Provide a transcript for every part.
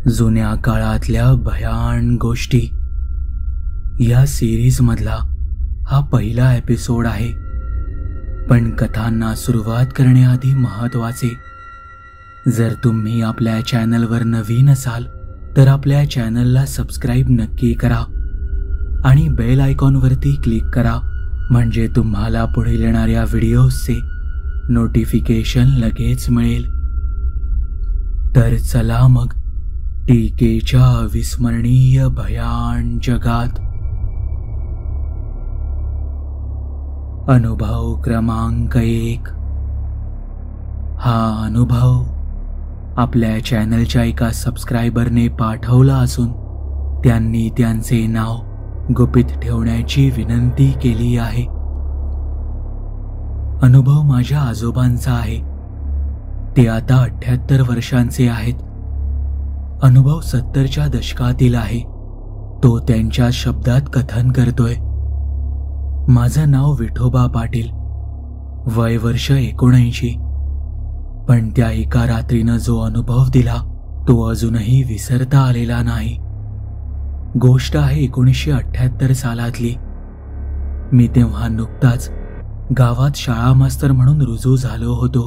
जुन्या काळातल्या भयान गोष्टी या सिरीज मधला हा पहिला एपिसोड आहे। पण कथांना सुरुवात करण्याआधी महत्त्वाचे, जर तुम्ही आपल्या चॅनलवर नवीन असाल तर आपल्या चॅनलला सबस्क्राइब नक्की करा आणि बेल आयकॉनवरती क्लिक करा, म्हणजे तुम्हाला पुढे येणाऱ्या व्हिडिओजचे नोटिफिकेशन लगेच मिळेल। तर चला मग टीकेच्या अविस्मरणीय भयान जगात। अनुभव क्रमांक 1। हा अनुभव आपल्या चॅनलच्या एका सबस्क्रायबरने पाठवला असून त्यांनी त्यांचे नाव गुपित ठेवण्याची विनंती केली आहे। अनुभव माझ्या आजोबांचा आहे। ते आता 78 वर्षांचे आहेत। अनुभव 70च्या दशकातील आहे। तो त्यांच्या शब्दात कथन करतोय। माझं नाव विठोबा पाटील, वय वर्ष 79। पण त्या एका रात्रीनं जो अनुभव दिला तो अजूनही विसरता आलेला नाही। गोष्ट आहे 1978 सालातली। मी तेव्हा नुकताच गावात शाळा मास्तर म्हणून रुजू झालो होतो।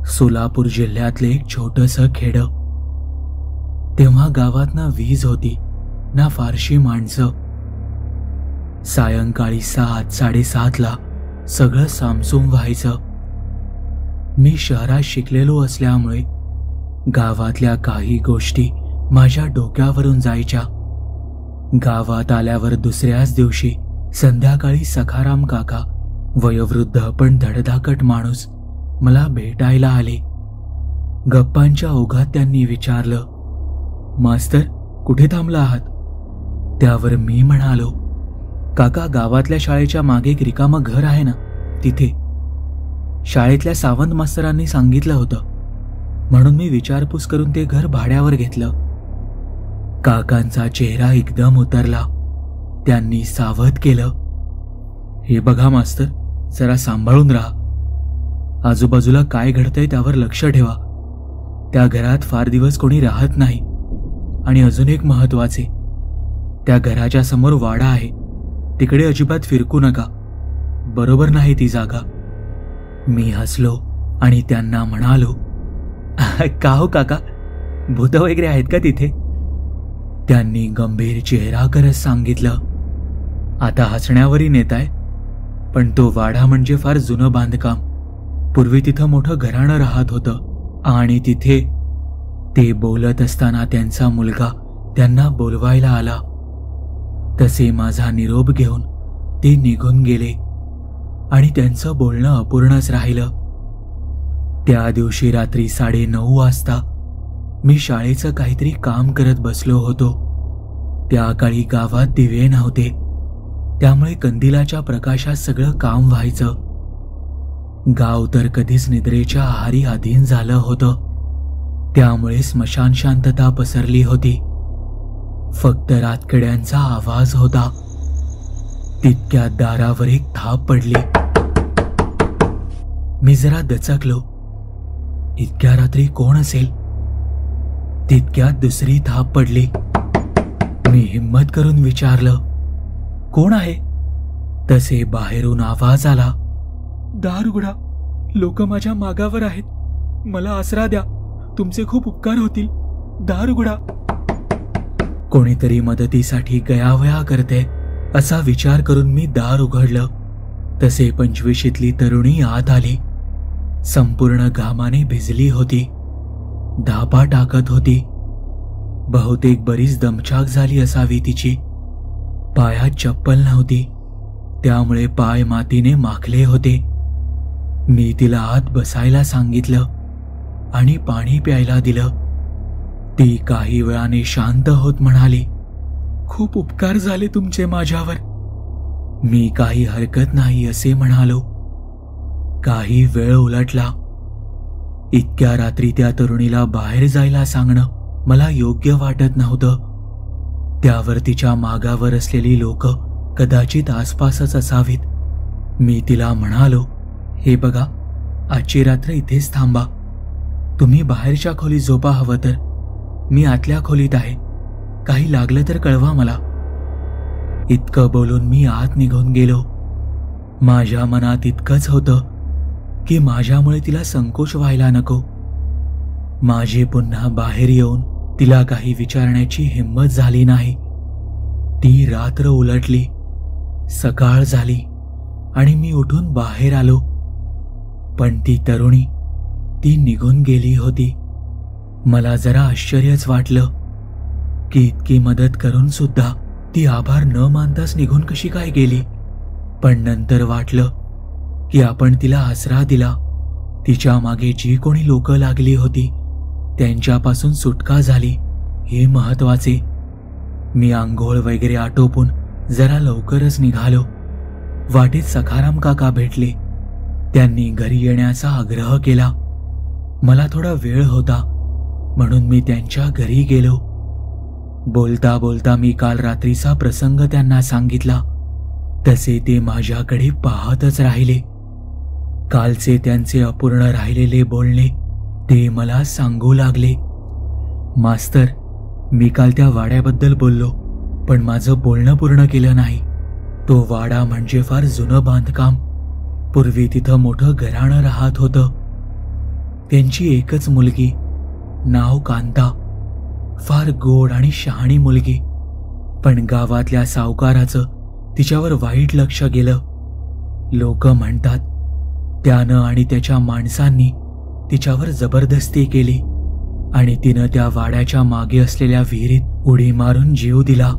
सोलापूर जिल्ह्यातले एक छोटंसं खेडं। तेव्हा गावात ना वीज होती ना फारशी माणसं। सायंकाळी 7-7:30ला सगळं सामसूम व्हायचं। मी शहरात शिकलेलो असल्यामुळे गावातल्या काही गोष्टी माझ्या डोक्यावरून जायच्या। गावात आल्यावर दुसऱ्याच दिवशी संध्याकाळी सखाराम काका, वयोवृद्ध पण धडधाकट माणूस, मला भेटायला आले। गप्पांच्या ओघात त्यांनी विचारलं, मास्तर कुठे थांबला आहात? त्यावर मी म्हणालो, काका गावातल्या शाळेच्या मागे एक रिकामं घर आहे ना, तिथे। शाळेतल्या सावंत मास्तरांनी सांगितलं होतं, म्हणून मी विचारपूस करून ते घर भाड्यावर घेतलं। काकांचा चेहरा एकदम उतरला। त्यांनी सावध केलं, हे बघा मास्तर, जरा सांभाळून राहा। आजूबाजूला काय घडतंय त्यावर लक्ष ठेवा। त्या घरात फार दिवस कोणी राहत नाही। आणि अजून एक महत्वाचे, त्या घराच्या समोर वाडा आहे, तिकडे अजिबात फिरकू नका, बरोबर नाही ती जागा। मी हसलो आणि त्यांना म्हणालो, का हो काका, भूत वगैरे आहेत का तिथे? त्यांनी गंभीर चेहरा करत सांगितलं, आता हसण्यावरी नेताय, पण तो वाडा म्हणजे फार जुनं बांधकाम। पूर्वी तिथं मोठं घराणं राहत होतं आणि तिथे। ते बोलत असताना त्यांचा मुलगा त्यांना बोलवायला आला। तसे माझा निरोप घेऊन ते निघून गेले आणि त्यांचं बोलणं अपूर्णच राहिलं। त्या दिवशी रात्री 9:30 वाजता मी शाळेचं काहीतरी काम करत बसलो होतो। त्या काळी गावात दिवे नव्हते, त्यामुळे कंदिलाच्या प्रकाशात सगळं काम व्हायचं। गाव तर कधीच निद्रेच्या आहारी अधीन झालं होतं, त्यामुळे स्मशान शांतता पसरली होती। फक्त रातकड्यांचा आवाज होता। तितक्यात दारावर एक थाप पडली। मी जरा दचकलो, इतक्या रात्री कोण असेल? तितक्यात दुसरी थाप पडली। मी हिम्मत करून विचारलं, कोण आहे? तसे बाहेरून आवाज आला, दार उघडा, लोक माझ्या मागावर आहेत, मला आसरा द्या, तुमचे खूप उपकार होतील, दार उघडा। कोणीतरी मदतीसाठी गयावया करते असा विचार करून मी दार उघडलं। तसे 25शीतली तरुणी आत आली। संपूर्ण घामाने भिजली होती, धापा टाकत होती। बहुतेक बरीच दमछाक झाली असावी तिची। पायात चप्पल नव्हती, त्यामुळे पाय मातीने माखले होते। मी तिला आत बसायला सांगितलं आणि पाणी प्यायला दिलं। ती काही वेळाने शांत होत म्हणाली, खूप उपकार झाले तुमचे माझ्यावर। मी काही हरकत नाही असे म्हणालो। काही वेळ उलटला। इतक्या रात्री त्या तरुणीला बाहेर जायला सांगणं मला योग्य वाटत नव्हतं। त्यावर तिच्या मागावर असलेली लोक कदाचित आसपासच असावीत। मी तिला म्हणालो, हे बघा, आजची रात्र इथेच थांबा, तुम्ही बाहेरच्या खोलीत झोपा हवं तर, मी आतल्या खोलीत आहे, काही लागलं तर कळवा मला. इतकं बोलून मी आत निघून गेलो. माझ्या मनात इतकंच होतं की माझ्यामुळे तिला संकोच व्हायला नको. माझी पुन्हा बाहेर येऊन तिला काही विचारण्याची हिंमत झाली नाही. ती रात्र उलटली, सकाळ झाली आणि मी उठून बाहेर आलो. पण ती तरुणी ती निघून गेली होती. मला जरा आश्चर्यच वाटलं की इतकी मदत करून सुद्धा ती आभार न मानताच निघून कशी काय गेली. पण नंतर वाटलं की आपण तिला आसरा दिला, तिच्या मागे जी कोणी लोक लागली होती त्यांच्यापासून सुटका झाली, हे महत्वाचे. मी आंघोळ वगैरे आटोपून जरा लवकरच निघालो. वाटेत सखाराम काका भेटले. त्यांनी घरी येण्याचा आग्रह केला. मला थोडा वेळ होता म्हणून मी त्यांच्या घरी गेलो. बोलता बोलता मी काल रात्रीचा प्रसंग त्यांना सांगितला. तसे ते माझ्याकडे पाहतच राहिले. कालचे त्यांचे अपूर्ण राहिलेले बोलणे ते मला सांगू लागले. मास्तर, मी काल त्या वाड्याबद्दल बोललो, पण माझं बोलणं पूर्ण केलं नाही. तो वाडा म्हणजे फार जुनं बांधकाम. पूर्वी तिथं मोठं घराणं राहत होतं. त्यांची एकच मुलगी, नाव कांता. फार गोड आणि शहाणी मुलगी. पण गावातल्या सावकाराचं तिच्यावर वाईट लक्ष गेलं. लोक म्हणतात त्यानं आणि त्याच्या माणसांनी तिच्यावर जबरदस्ती केली आणि तिनं त्या वाड्याच्या मागे असलेल्या विहिरीत उडी मारून जीव दिला.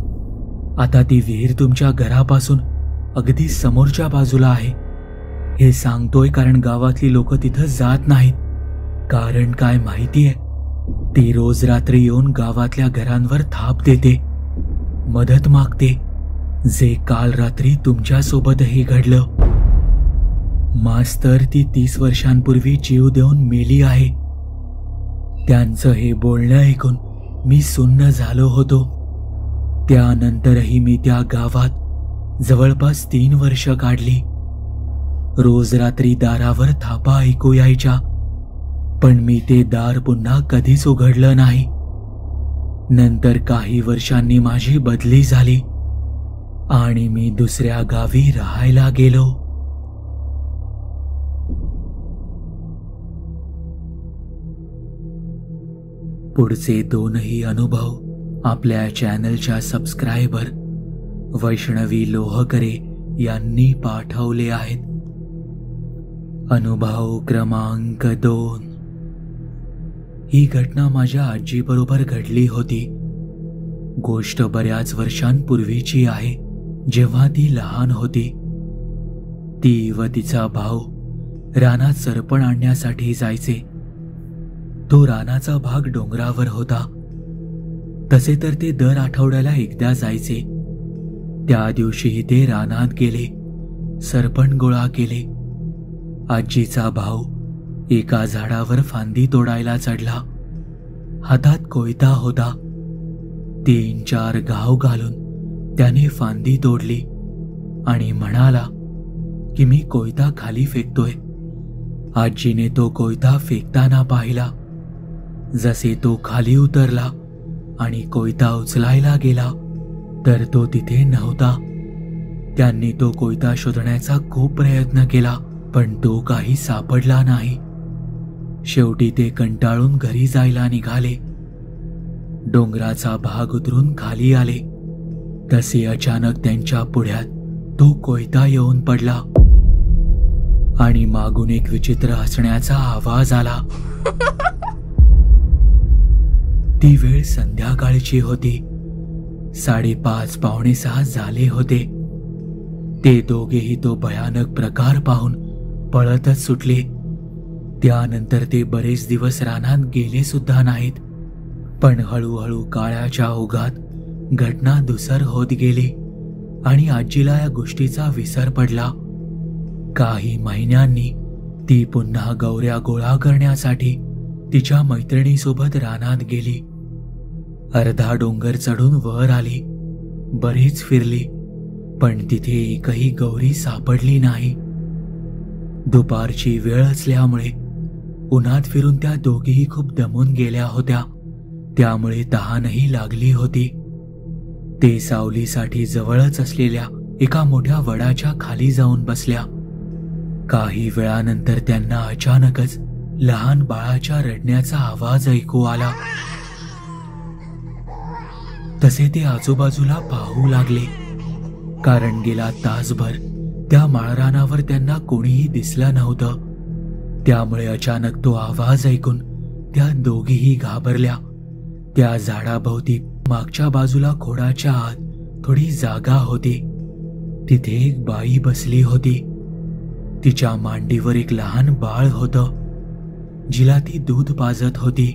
आता ती विहीर तुमच्या घरापासून अगदी समोरच्या बाजूला आहे. हे सांगतोय कारण गावातली लोक तिथं जात नाहीत. कारण काय माहितीये, ती रोज रात्री येऊन गावातल्या घरांवर थाप देते, मदत मागते, जे काल रात्री तुमच्यासोबतही घडलं. मास्तर, ती 30 वर्षांपूर्वी जीव देऊन मेली आहे. त्यांचं हे बोलणं ऐकून मी सुन्न झालो होतो. त्यानंतरही मी त्या गावात जवळपास 3 वर्ष काढली. रोज रात्री दारावर थापा ऐकू यायच्या, पण मी ते दार पुन्हा कधीच उघडलं नाही. नंतर काही वर्षांनी माझी बदली झाली आणि मी दुसऱ्या गावी राहायला गेलो. पुढचे 2ही अनुभव आपल्या चॅनलच्या सबस्क्रायबर वैष्णवी लोहकरे यांनी पाठवले आहेत. अनुभव क्रमांक 2. ही घटना माझ्या आजीबरोबर घडली होती. गोष्ट बऱ्याच वर्षांपूर्वीची आहे, जेव्हा ती लहान होती. ती व तिचा भाऊ रानात सरपण आणण्यासाठी जायचे. तो रानाचा भाग डोंगरावर होता. तसे तर ते दर आठवड्याला एकदा जायचे. त्या दिवशीही ते रानात गेले, सरपण गोळा केले. आजीचा भाऊ एका झाडावर फांदी तोडायला चढला. हातात कोयता होता. 3-4 घाव घालून त्याने फांदी तोडली आणि म्हणाला की मी कोयता खाली फेकतोय. आजीने तो कोयता फेकताना पाहिला. जसे तो खाली उतरला आणि कोयता उचलायला गेला तर तो तिथे नव्हता. त्यांनी तो कोयता शोधण्याचा खूप प्रयत्न केला, पण तो काही सापडला नाही. शेवटी ते कंटाळून घरी जायला निघाले. डोंगराचा भाग उतरून खाली आले तसे अचानक त्यांच्या पुढ्यात तो कोयता येऊन पडला आणि मागून एक विचित्र हसण्याचा आवाज आला. ती वेळ संध्याकाळची होती. 5:30-5:45 झाले होते. ते दोघेही तो भयानक प्रकार पाहून पळतच सुटले. त्यानंतर ते बरेच दिवस रानात गेले सुद्धा नाहीत. पण हळूहळू काळाच्या ओघात घटना धुसर होत गेली आणि आजीला या गोष्टीचा विसर पडला. काही महिन्यांनी ती पुन्हा गौऱ्या गोळा करण्यासाठी तिच्या मैत्रिणीसोबत रानात गेली. अर्धा डोंगर चढून वर आली. बरीच फिरली, पण तिथे एकही गौरी सापडली नाही. दुपारची वेळ असल्यामुळे उन्हात फिरून त्या दोघीही खूप दमून गेल्या होत्या. त्यामुळे तहानही लागली होती. ते सावलीसाठी जवळच असलेल्या एका मोठ्या वडाच्या खाली जाऊन बसल्या. काही वेळानंतर त्यांना अचानकच लहान बाळाच्या रडण्याचा आवाज ऐकू आला. तसे ते आजूबाजूला पाहू लागले, कारण गेला तासभर त्या माळरानावर त्यांना कोणीही दिसलं नव्हतं. त्यामुळे अचानक तो आवाज ऐकून त्या दोघीही घाबरल्या. त्या झाडाभोवती मागच्या बाजूला खोडाच्या आत थोडी जागा होती. तिथे एक बाई बसली होती. तिच्या मांडीवर एक लहान बाळ होतं, जिला ती दूध पाजत होती.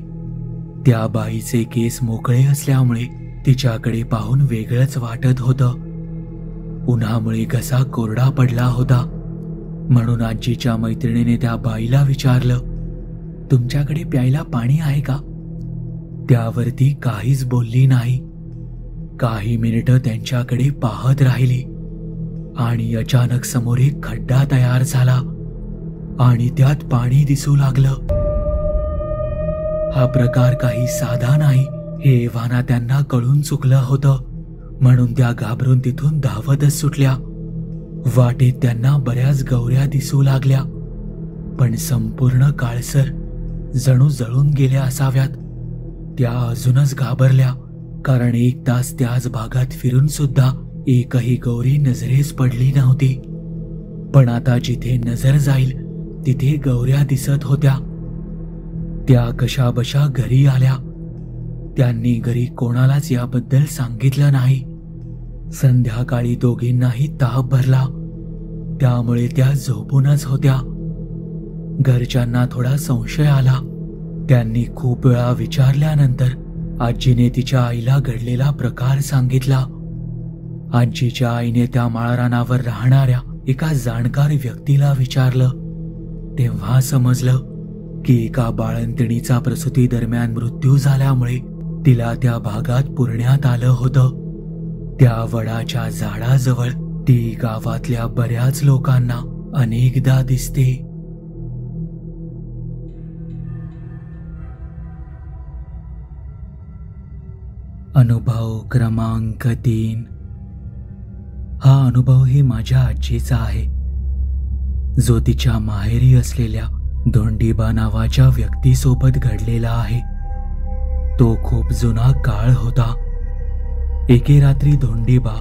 त्या बाईचे केस मोकळे असल्यामुळे तिच्याकडे पाहून वेगळंच वाटत होतं. उन्हामुळे घसा कोरडा पडला होता, म्हणून आजीच्या मैत्रिणीने त्या बाईला विचारलं, तुमच्याकडे प्यायला पाणी आहे का? त्यावर ती काहीच बोलली नाही. काही मिनिटं त्यांच्याकडे पाहत राहिली आणि अचानक समोर एक खड्डा तयार झाला आणि त्यात पाणी दिसू लागलं. हा प्रकार काही साधा नाही हे एव्हाना त्यांना कळून चुकलं होतं, म्हणून त्या घाबरून तिथून धावतच सुटल्या. वाटेत त्यांना बऱ्याच गौऱ्या दिसू लागल्या, पण संपूर्ण काळसर, जणू जळून गेल्या असाव्यात. त्या अजूनच घाबरल्या, कारण 1 तास त्याच भागात फिरून सुद्धा एकही गौरी नजरेस पडली नव्हती. पण आता जिथे नजर जाईल तिथे गौऱ्या दिसत होत्या. त्या कशाबशा घरी आल्या. त्यांनी घरी कोणालाच याबद्दल सांगितलं नाही. संध्याकाळी दोघींनाही ताप भरला, त्यामुळे त्या झोपूनच होत्या. घरच्यांना थोडा संशय आला. त्यांनी खूप वेळा विचारल्यानंतर आजीने तिच्या आईला घडलेला प्रकार सांगितला. आजीच्या आईने त्या माळरानावर राहणाऱ्या एका जाणकार व्यक्तीला विचारलं. तेव्हा समजलं की एका बाळंतिणीचा प्रसूती दरम्यान मृत्यू झाल्यामुळे तिला त्या भागात पुरण्यात आलं होतं. त्या वडाच्या झाडाजवळ ती गावातल्या बऱ्याच लोकांना अनेकदा दिसते. अनुभव क्रमांक 3. हा अनुभव ही माझ्या आजीचा आहे, जो तिच्या माहेरी असलेल्या धोंडीबा नावाच्या व्यक्तीसोबत घडलेला आहे. तो खूप जुना काळ होता. एके रात्री धोंडीबा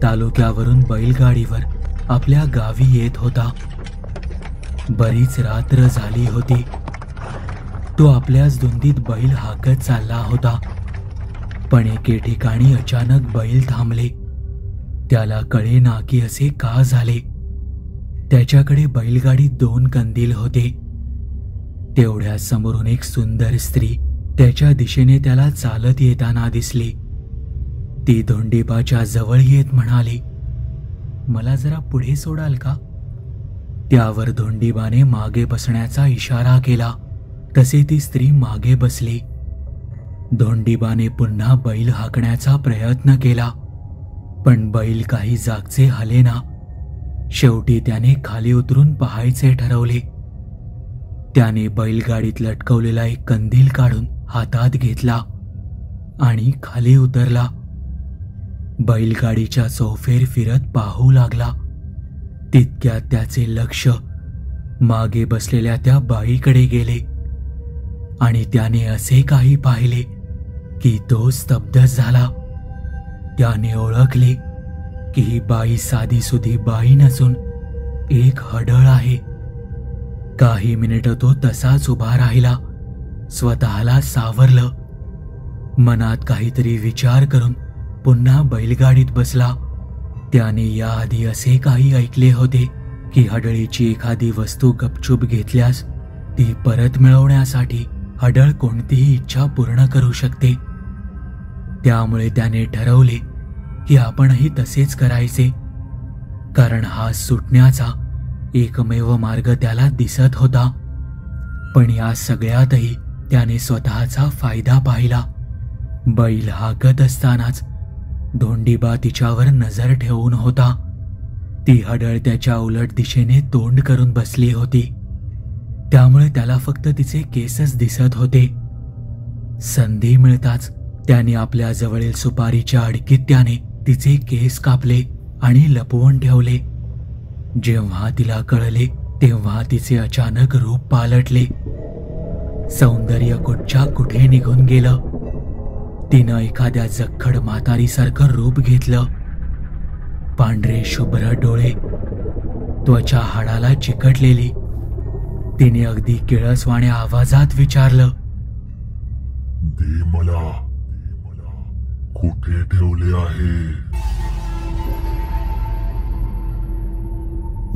तालुक्यावरून बैलगाडीवर आपल्या गावी येत होता. बरीच रात्र झाली होती. तो आपल्याच धुंदीत बैल हाकत चालला होता. पण एके ठिकाणी अचानक बैल थांबले. त्याला कळेना की असे का झाले. त्याच्याकडे बैलगाडीत 2 कंदील होते. तेवढ्या समोरून एक सुंदर स्त्री त्याच्या दिशेने त्याला चालत येताना दिसली. ती धोंडीबाच्या जवळ येत म्हणाली, मला जरा पुढे सोडाल का? त्यावर धोंडीबाने मागे बसण्याचा इशारा केला. तसे ती स्त्री मागे बसली. धोंडीबाने पुन्हा बैल हाकण्याचा प्रयत्न केला, पण बैल काही जागचे हलेना. शेवटी त्याने खाली उतरून पाहायचे ठरवले. त्याने बैलगाडीत लटकवलेला एक कंदील काढून हातात घेतला आणि खाली उतरला. बैलगाडीच्या चौफेर फिरत पाहू लागला. तितक्यात त्याचे लक्ष मागे बसलेल्या त्या बाईकडे गेले आणि त्याने असे काही पाहिले की तो स्तब्ध झाला. त्याने ओळखले की ही बाई साधीसुधी बाई नसून एक हडळ आहे. काही मिनिटं तो तसाच उभा राहिला. स्वतःला सावरलं. मनात काहीतरी विचार करून पुन्हा बैलगाडीत बसला. त्याने याआधी असे काही ऐकले होते की हडळीची एखादी वस्तू गपचूप घेतल्यास ती परत मिळवण्यासाठी हडळ कोणतीही इच्छा पूर्ण करू शकते. त्यामुळे त्याने ठरवले की आपणही तसेच करायचे, कारण हा सुटण्याचा एकमेव मार्ग त्याला दिसत होता. पण या सगळ्यातही त्याने स्वतःचा फायदा पाहिला. बैल हाकत असतानाच धोंडीबा तिच्यावर नजर ठेवून होता. ती हडळ त्याच्या उलट दिशेने तोंड करून बसली होती, त्यामुळे त्याला फक्त तिचे केसच दिसत होते. संधी मिळताच त्याने आपल्या जवळील सुपारीच्या अडकीत त्याने तिचे केस कापले आणि लपवून ठेवले. जेव्हा तिला कळले तेव्हा तिचे अचानक रूप पालटले. सौंदर्य कुठच्या कुठे निघून गेलं. तिनं एखाद्या जखड म्हातारीसारखं रूप घेतलं. पांढरे शुभ्र डोळे, त्वचा हाडाला चिकटलेली. तिने अगदी किळसवाण्या आवाजात विचारलं, दे मला, कुठे ठेवले आहे?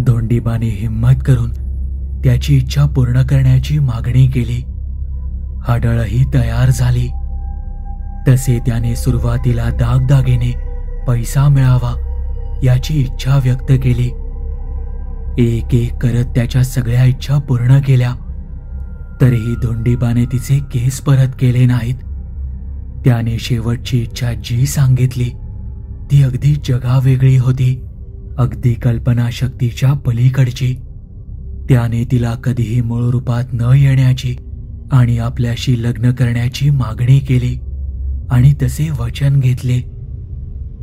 धोंडीबाने हिम्मत करून त्याची इच्छा पूर्ण करण्याची मागणी केली. हाडळही तयार झाली. तसे त्याने सुरुवातीला दागदागिने, पैसा मिळावा याची इच्छा व्यक्त केली. एक एक करत त्याच्या सगळ्या इच्छा पूर्ण केल्या. तरीही धोंडीबाने तिचे केस परत केले नाहीत. त्याने शेवटची इच्छा जी सांगितली ती अगदी जगावेगळी होती, अगदी कल्पनाशक्तीच्या पलीकडची. त्याने तिला कधीही मूळ रूपात न येण्याची आणि आपल्याशी लग्न करण्याची मागणी केली आणि तसे वचन घेतले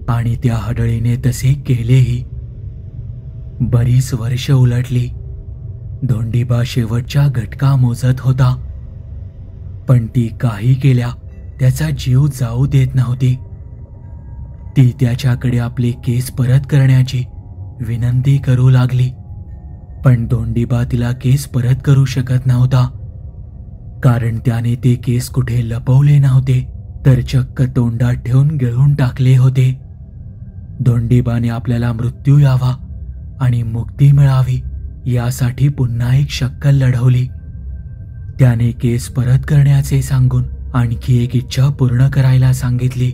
आणि त्या हडळीने तसे केलेही. बरीच वर्ष उलटली. धोंडीबा शेवटच्या घटका मोजत होता, पण ती काही केल्या त्याचा जीव जाऊ देत नव्हती. ती त्याच्याकडे आपले केस परत करण्याची विनंती करू लागली, पण धोंडीबा तिला केस परत करू शकत नव्हता, कारण त्याने ते केस कुठे लपवले नव्हते तर चक्क तोंडात ठेवून गिळून टाकले होते. धोंडीबाने आपल्याला मृत्यू यावा आणि मुक्ती मिळावी यासाठी पुन्हा एक शक्कल लढवली. त्याने केस परत करण्याचे सांगून आणखी एक इच्छा पूर्ण करायला सांगितली.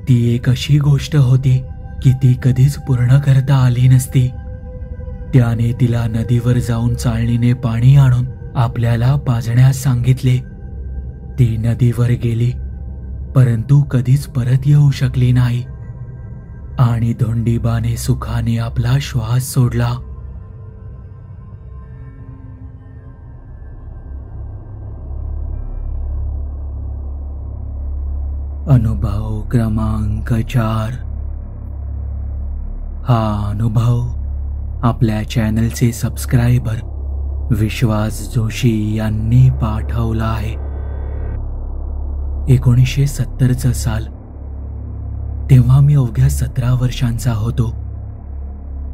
ती एक अशी गोष्ट होती की ती कधीच पूर्ण करता आली नसती. त्याने तिला नदीवर जाऊन चाळणीने पाणी आणून आपल्याला पाजण्यास सांगितले. ती नदीवर गेली, परंतु कधीच परत येऊ शकली नाही आणि धोंडीबाने सुखाने आपला श्वास सोडला. अनुभव क्रमांक 4. हा अनुभव आपल्या चॅनलचे सबस्क्रायबर विश्वास जोशी यांनी पाठवला आहे. 1970चं साल. तेव्हा मी अवघ्या 17 वर्षांचा होतो.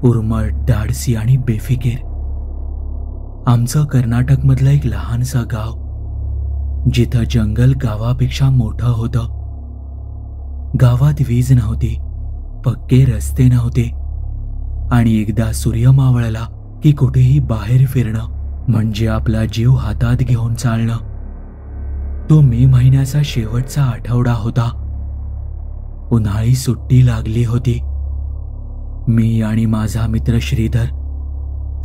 उर्मट, धाडसी आणि बेफिकीर. आमचं कर्नाटकमधलं एक लहानसं गाव, जिथं जंगल गावापेक्षा मोठं होतं. गावात वीज नव्हती, पक्के रस्ते नव्हते आणि एकदा सूर्य मावळला की कुठेही बाहेर फिरणं म्हणजे आपला जीव हातात घेऊन चालणं. तो मे महिन्याचा शेवटचा आठवडा होता. उन्हाळी सुट्टी लागली होती. मी आणि माझा मित्र श्रीधर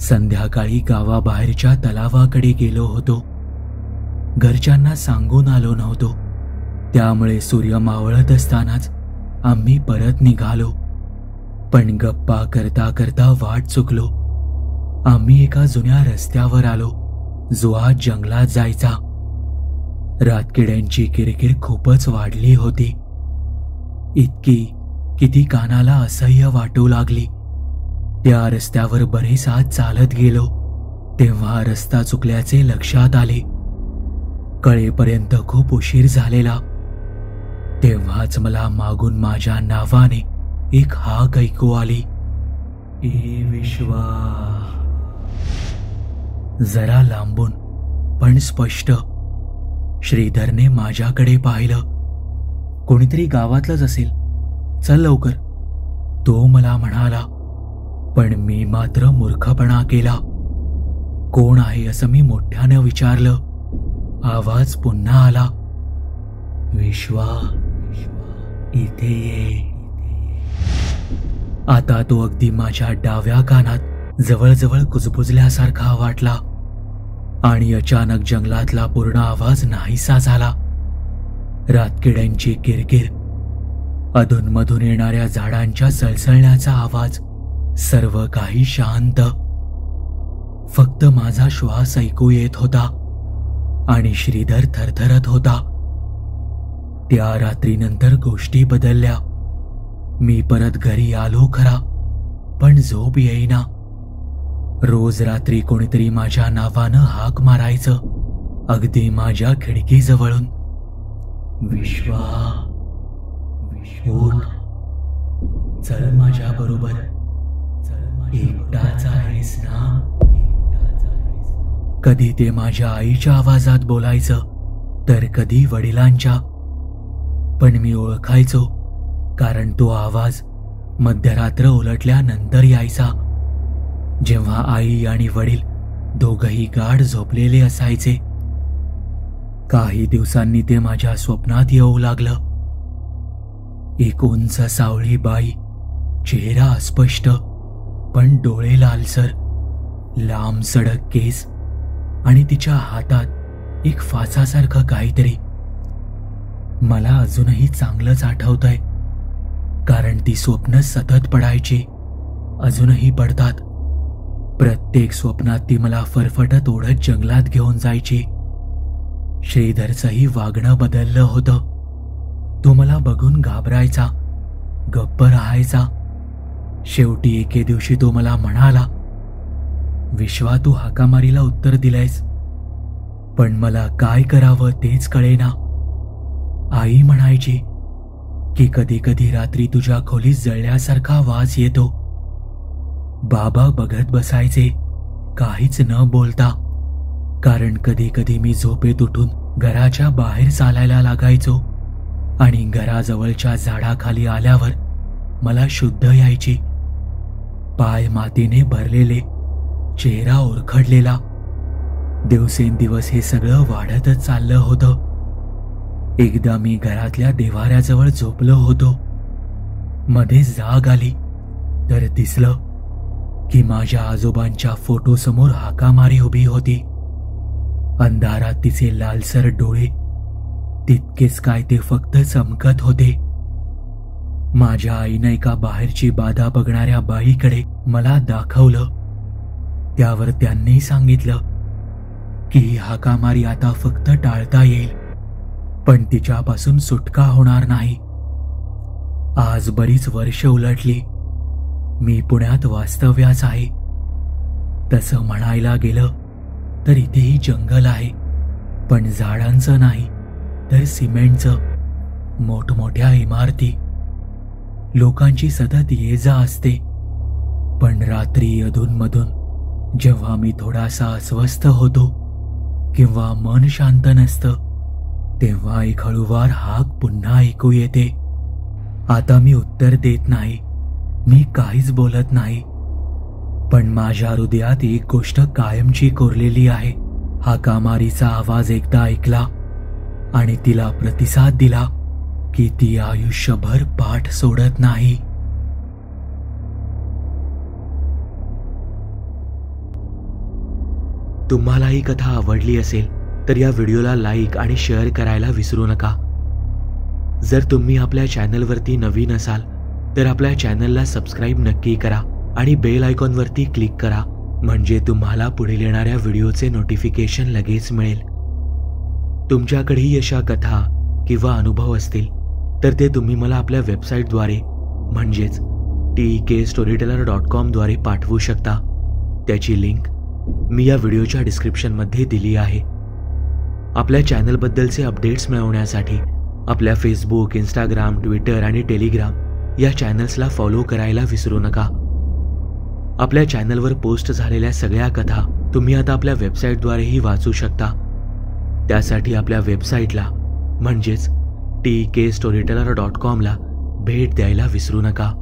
संध्याकाळी गावाबाहेरच्या तलावाकडे गेलो होतो. घरच्यांना सांगून आलो नव्हतो, त्यामुळे सूर्य मावळत असतानाच आम्ही परत निघालो. पण गप्पा करता करता वाट चुकलो. आम्ही एका जुन्या रस्त्यावर आलो जो आज जंगलात जायचा. रातकिड्यांची किरकिर खूपच वाढली होती, इतकी की ती कानाला असह्य वाटू लागली. त्या रस्त्यावर बरेच आत चालत गेलो तेव्हा रस्ता चुकल्याचे लक्षात आले. कळेपर्यंत खूप उशीर झालेला. तेव्हाच मला मागून माझ्या नावाने एक हाक ऐकू आली, ए विश्वा. जरा लांबून पण स्पष्ट. श्रीधरने माझ्याकडे पाहिलं. कोणीतरी गावातलंच असेल, चल लवकर, तो मला म्हणाला. पण मी मात्र मूर्खपणा केला. कोण आहे असं मी मोठ्यानं विचारलं. आवाज पुन्हा आला, विश्वा, इथे ये. आता तो अगदी माझ्या डाव्या कानात जवळजवळ कुजबुजल्यासारखा वाटला आणि अचानक जंगलातला पूर्ण आवाज नाहीसा झाला. रातकिड्यांची किरकिर, अधूनमधून येणाऱ्या झाडांच्या सळसळण्याचा आवाज, सर्व काही शांत. फक्त माझा श्वास ऐकू येत होता आणि श्रीधर थरथरत होता. त्या रात्रीनंतर गोष्टी बदलल्या. मी परत घरी आलो खरा, पण झोप येईना. रोज रात्री कोणीतरी माझ्या नावानं हाक मारायचं, अगदी माझ्या खिडकीजवळून. विश्वा, उठ, चल माझ्या बरोबर, एकटाच आहेस ना. कधी ते माझ्या आईच्या आवाजात बोलायचं, तर कधी वडिलांच्या. पण मी ओळखायचो, कारण तो आवाज मध्यरात्र उलटल्यानंतर यायचा, जेव्हा आई आणि वडील दोघंही गाढ झोपलेले असायचे. काही दिवसांनी ते माझ्या स्वप्नात येऊ लागलं. एक उंच सावळी बाई, चेहरा अस्पष्ट पण डोळे लालसर, लांब सडक केस आणि तिच्या हातात एक फासासारखं काहीतरी. मला अजूनही चांगलंच आठवतंय, कारण ती स्वप्न सतत पडायची, अजूनही पडतात. प्रत्येक स्वप्नात ती मला फरफटत ओढत जंगलात घेऊन जायची. श्रीधरचंही वागणं बदललं होतं. तो मला बघून घाबरायचा, गप्प राहायचा. शेवटी एके दिवशी तो मला म्हणाला, विश्वा, तू हाकामारीला उत्तर दिलंयस, पण मला काय करावं तेच कळेना. आई म्हणायची की कधी कधी रात्री तुझ्या खोलीत जळल्यासारखा वास येतो. बाबा बघत बसायचे, काहीच न बोलता, कारण कधी कधी मी झोपेत उठून घराच्या बाहेर चालायला लागायचो आणि घराजवळच्या झाडाखाली आल्यावर मला शुद्ध यायची. पाय मातीने भरलेले, चेहरा ओरखडलेला. दिवसेंदिवस हे सगळं वाढतच चाललं होतं. एकदा मी घरातल्या देव्हाऱ्याजवळ झोपलो होतो. मध्ये जाग आली तर दिसलं की माझ्या आजोबांच्या फोटोसमोर हाकामारी उभी होती. अंधारात तिचे लालसर डोळे तितकेच काय ते फक्त चमकत होते. माझ्या आईनं एका बाहेरची बाधा बघणाऱ्या बाईकडे मला दाखवलं. त्यावर त्यांनी सांगितलं की ही हाकामारी आता फक्त टाळता येईल, पण तिच्यापासून सुटका होणार नाही. आज बरीच वर्ष उलटली. मी पुण्यात वास्तव्यास आहे. तसं म्हणायला गेलं तर इथेही जंगल आहे, पण झाडांचं नाही तर सिमेंटचं. मोठमोठ्या इमारती, लोकांची सतत ये जा असते. पण रात्री अधूनमधून जेव्हा मी थोडासा अस्वस्थ होतो किंवा मन शांत नसतं, तेव्हा एक हळूवार हाक पुन्हा ऐकू येते. आता मी उत्तर देत नाही, मी काहीच बोलत नाही, पण माझ्या हृदयात एक गोष्ट कायमची कोरलेली आहे. हाकामारीचा आवाज एकदा ऐकला आणि तिला प्रतिसाद दिला की ती आयुष्यभर पाठ सोडत नाही. तुम्हाला ही कथा आवडली असेल तर या व्हिडिओला लाईक आणि शेअर करायला विसरू नका. जर तुम्ही आपल्या चॅनलवरती नवीन असाल तर आपल्या चॅनलला सबस्क्राईब नक्की करा आणि बेल आयकॉनवरती क्लिक करा, म्हणजे तुम्हाला पुढील येणाऱ्या व्हिडिओचे नोटिफिकेशन लगेच मिळेल. तुमच्याकडेही अशा कथा किंवा अनुभव असतील तर ते तुम्ही मला आपल्या वेबसाईटद्वारे म्हणजेच tekstoryteller.com द्वारे पाठवू शकता. त्याची लिंक मी या व्हिडिओच्या डिस्क्रिप्शनमध्ये दिली आहे. आपल्या चॅनलबद्दलचे अपडेट्स मिळवण्यासाठी आपल्या फेसबुक, इंस्टाग्राम, ट्विटर आणि टेलिग्राम या चॅनल्सला फॉलो करायला विसरू नका. आपल्या चॅनलवर पोस्ट झालेल्या सगळ्या कथा तुम्ही आता आपल्या वेबसाईटद्वारेही वाचू शकता. त्यासाठी आपल्या वेबसाईटला म्हणजेच tekstoryteller.com ला भेट द्यायला विसरू नका.